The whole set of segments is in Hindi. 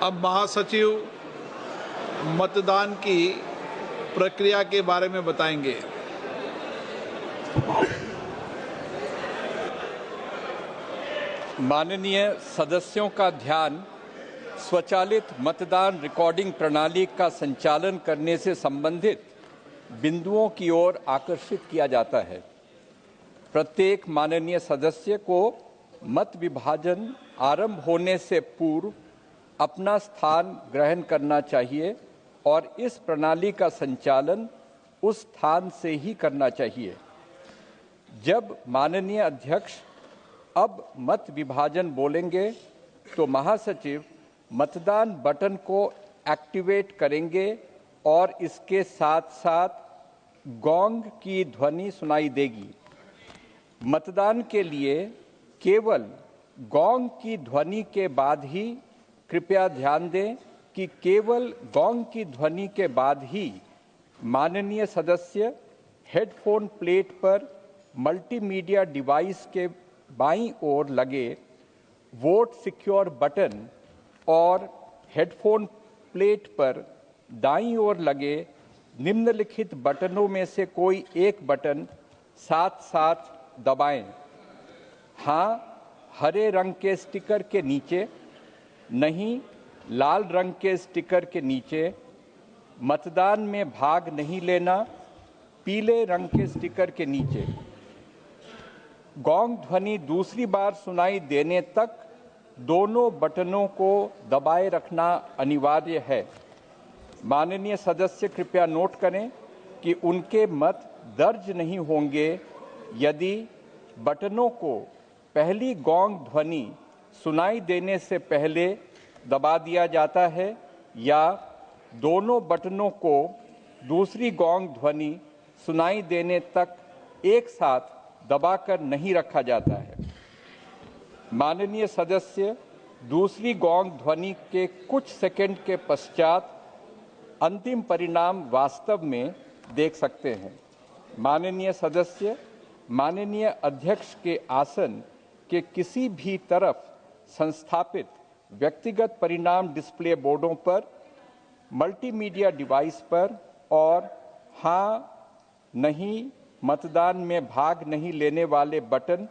अब महासचिव मतदान की प्रक्रिया के बारे में बताएंगे। माननीय सदस्यों का ध्यान स्वचालित मतदान रिकॉर्डिंग प्रणाली का संचालन करने से संबंधित बिंदुओं की ओर आकर्षित किया जाता है। प्रत्येक माननीय सदस्य को मत विभाजन आरंभ होने से पूर्व अपना स्थान ग्रहण करना चाहिए और इस प्रणाली का संचालन उस स्थान से ही करना चाहिए। जब माननीय अध्यक्ष अब मत विभाजन बोलेंगे तो महासचिव मतदान बटन को एक्टिवेट करेंगे और इसके साथ साथ गोंग की ध्वनि सुनाई देगी। मतदान के लिए केवल गोंग की ध्वनि के बाद ही, कृपया ध्यान दें कि केवल गोंग की ध्वनि के बाद ही माननीय सदस्य हेडफोन प्लेट पर मल्टीमीडिया डिवाइस के बाईं ओर लगे वोट सिक्योर बटन और हेडफोन प्लेट पर दाईं ओर लगे निम्नलिखित बटनों में से कोई एक बटन साथ साथ दबाएं। हाँ, हरे रंग के स्टिकर के नीचे, नहीं लाल रंग के स्टिकर के नीचे। मतदान में भाग नहीं लेना, पीले रंग के स्टिकर के नीचे। गोंग ध्वनि दूसरी बार सुनाई देने तक दोनों बटनों को दबाए रखना अनिवार्य है। माननीय सदस्य कृपया नोट करें कि उनके मत दर्ज नहीं होंगे यदि बटनों को पहली गोंग ध्वनि सुनाई देने से पहले दबा दिया जाता है या दोनों बटनों को दूसरी गोंग ध्वनि सुनाई देने तक एक साथ दबाकर नहीं रखा जाता है। माननीय सदस्य दूसरी गोंग ध्वनि के कुछ सेकंड के पश्चात अंतिम परिणाम वास्तव में देख सकते हैं। माननीय सदस्य माननीय अध्यक्ष के आसन के किसी भी तरफ संस्थापित व्यक्तिगत परिणाम डिस्प्ले बोर्डों पर, मल्टीमीडिया डिवाइस पर और हाँ, नहीं, मतदान में भाग नहीं लेने वाले बटन,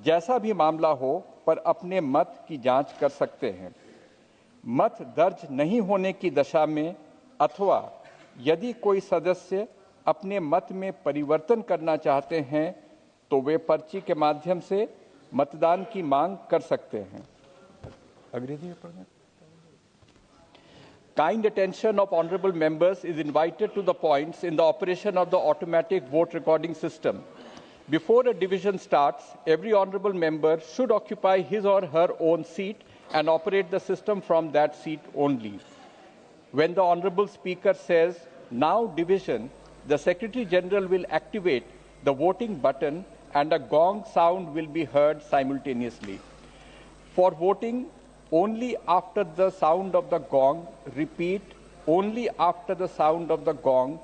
जैसा भी मामला हो, पर अपने मत की जांच कर सकते हैं। मत दर्ज नहीं होने की दशा में अथवा यदि कोई सदस्य अपने मत में परिवर्तन करना चाहते हैं तो वे पर्ची के माध्यम से मतदान की मांग कर सकते हैं। Kind attention of honorable members is invited to the points in the operation of the automatic vote recording system. Before a division starts, every honorable member should occupy his or her own seat and operate the system from that seat only. When the honorable speaker says, "Now division," the Secretary General will activate the voting button and a gong sound will be heard simultaneously. For voting, only after the sound of the gong, repeat, only after the sound of the gong,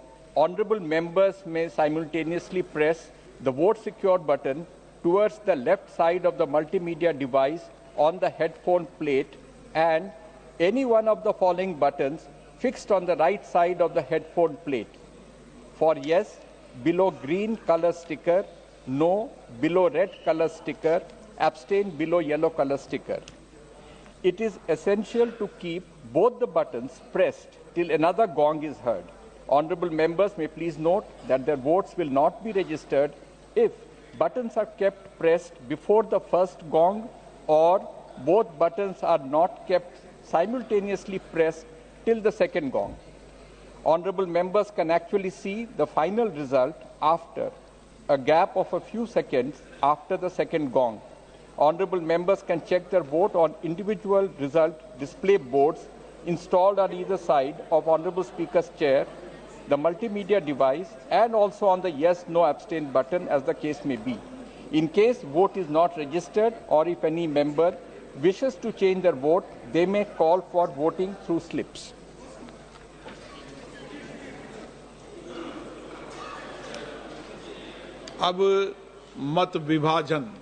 honorable members may simultaneously press the vote secure button towards the left side of the multimedia device on the headphone plate and any one of the following buttons fixed on the right side of the headphone plate. For yes, below green color sticker, no, below red color sticker, abstain below yellow color sticker. It is essential to keep both the buttons pressed till another gong is heard. Honorable members may please note that their votes will not be registered if buttons are kept pressed before the first gong or both buttons are not kept simultaneously pressed till the second gong. Honorable members can actually see the final result after a gap of a few seconds after the second gong. Honorable members can check their vote on individual result display boards installed on either side of Honorable Speaker's chair, the multimedia device, and also on the yes, no, abstain button as the case may be. In case vote is not registered or if any member wishes to change their vote, they may call for voting through slips. अब मत विभाजन।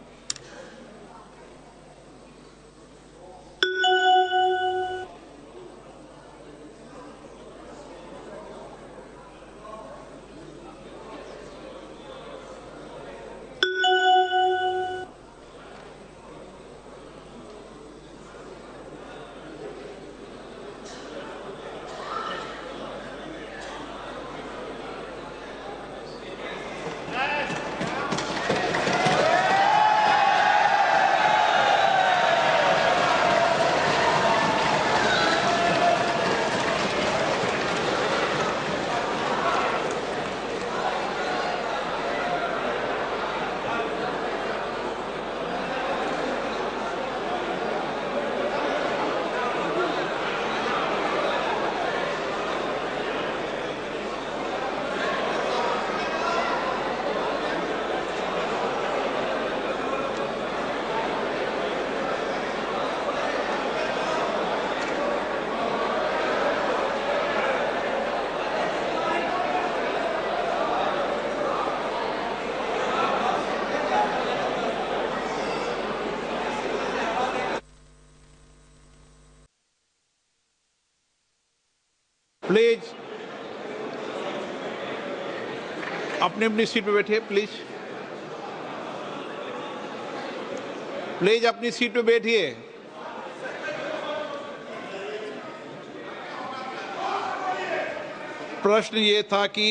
प्लीज अपनी अपनी सीट पे बैठिए। प्लीज प्लीज अपनी सीट पे बैठिए। प्रश्न ये था कि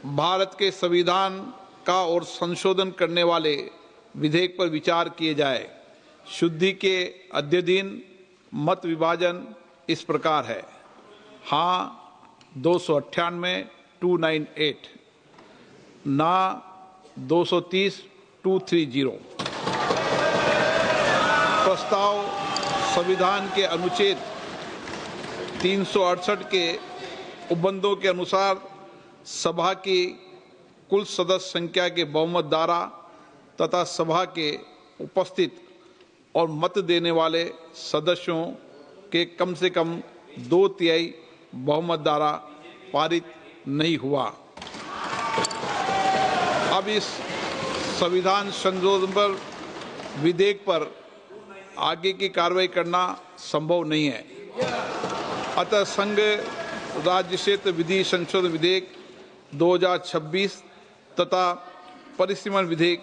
भारत के संविधान का और संशोधन करने वाले विधेयक पर विचार किए जाए। शुद्धि के अद्यतन मत विभाजन इस प्रकार है। हाँ 298 298, ना 230 230। प्रस्ताव संविधान के अनुच्छेद 368 के उपबंधों के अनुसार सभा की कुल सदस्य संख्या के बहुमत द्वारा तथा सभा के उपस्थित और मत देने वाले सदस्यों के कम से कम 2/3 बहुमत द्वारा पारित नहीं हुआ। अब इस संविधान संशोधन पर विधेयक पर आगे की कार्रवाई करना संभव नहीं है। अतः संघ राज्य क्षेत्र विधि संशोधन विधेयक 2026 तथा परिसीमन विधेयक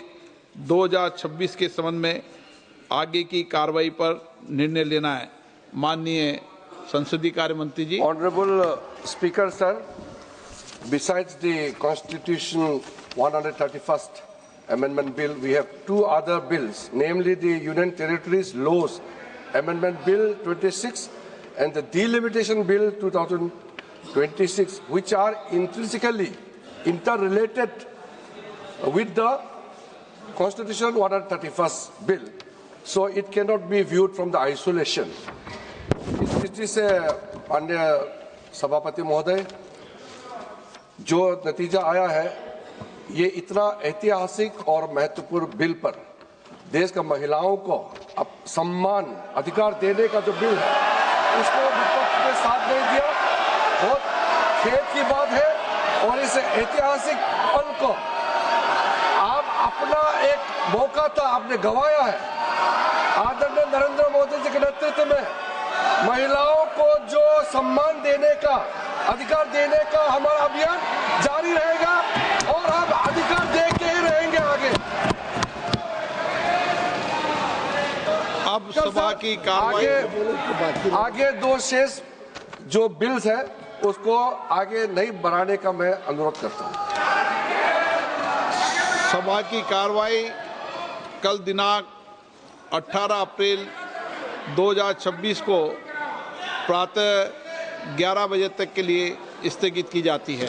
2026 के संबंध में आगे की कार्रवाई पर निर्णय लेना है। माननीय संसदीय कार्य मंत्री जी। Honorable Speaker, sir, besides the Constitution 131st Amendment Bill, we have two other bills, namely the Union Territories Laws Amendment Bill 26 and the Delimitation Bill 2026, which are intrinsically interrelated with the Constitution 131st Bill. So it cannot be viewed from the isolation. इस दृष्टि से अन्य सभापति महोदय, जो नतीजा आया है, ये इतना ऐतिहासिक और महत्वपूर्ण बिल पर देश का महिलाओं को अब सम्मान अधिकार देने का जो बिल है, उसको विपक्ष ने साथ नहीं दिया। बहुत खेद की बात है और इस ऐतिहासिक पल को आप अपना एक मौका था, आपने गंवाया है। आदरणीय नरेंद्र मोदी जी के नेतृत्व में महिलाओं को जो सम्मान देने का, अधिकार देने का हमारा अभियान जारी रहेगा और हम अधिकार दे के ही रहेंगे आगे। अब सभा की कार्रवाई आगे दो शेष जो बिल्स है उसको आगे नहीं बढ़ाने का मैं अनुरोध करता हूं। सभा की कार्रवाई कल दिनांक 18 अप्रैल 2026 को प्रातः 11 बजे तक के लिए स्थगित की जाती है।